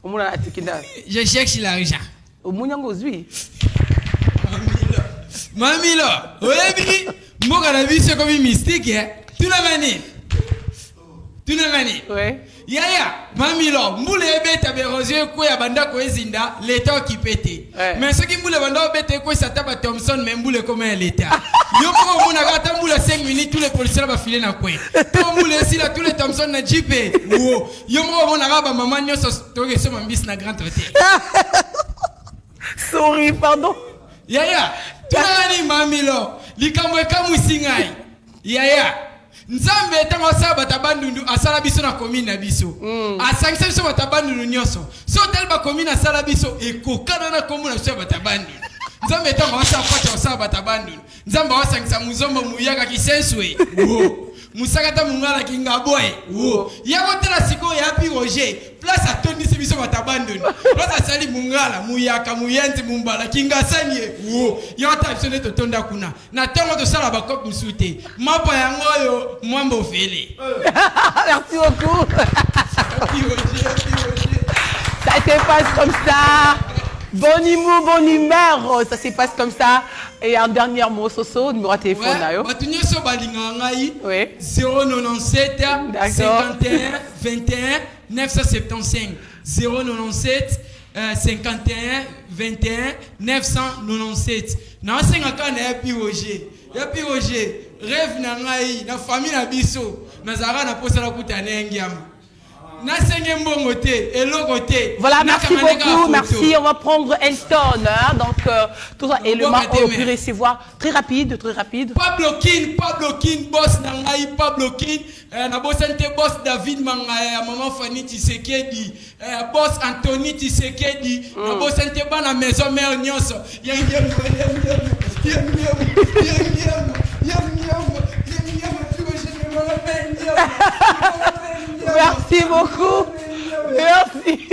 Je cherche l'argent. Mamilo, oui, moi quand la vie c'est comme une mystique, tu l'as mané. Tu l'as mané. Oui. Yaya, Mamilo, moule bête berosé quoi banda ko ezinda, l'état qui pète. Mais ce qui moule banda bête quoi ça tape Thompson même moule comme l'état. Yo pour mon agata moule 5 minutes tous les policiers va filer na quoi. Pour moule si là tous les Thompson na JP. Yo pour mon agaba maman nyo so to so mambis na grand hôtel. Sorry, pardon. Yaya, tu n'as Mamilo, likambo kamusingai. Yaya. Nzambe tango sa batabandundu asala biso na commune na biso. Asangisa biso batabandundu nyonso. So tel ba commune asala biso ekokana na commune biso batabandundu. Nzambe tango asa kwata asala batabandundu. Nzambe asangisa muzombo muyaka kisenswe. Musakata mungala kingaboy. Yako tela siko ya pi Roger. Place atoni si biso batabandundu. Place asali mungala muyaka muyenzi mumbala kingasanye. Yata biso neto tonda kuna. Na tango to sala ba kop musute. Mapa yango yo mwambo fele. Merci beaucoup. Ça se passe comme ça. Bon humour, bonne humeur. Ça se passe comme ça. Et un dernier mot, Soso, numéro de téléphone. Oui. 097 51 21 975. 097 51 21 997. Na senga kana ya Roger. Ya Roger, rêve na ngai na famille na biso. Nazara na posa la kutana ngiam. Voilà, merci beaucoup, merci. On va prendre Elton, hein, donc tout ça. Et le marque on peut recevoir très rapide, très rapide. Pablo Kin, boss Nangaï, Pablo Kin, na bossante boss David Mangaya, maman Fanny Tshisekedi, boss Anthony Tshisekedi, na bossante ba na maison mère nyonso. Merci beaucoup. Merci.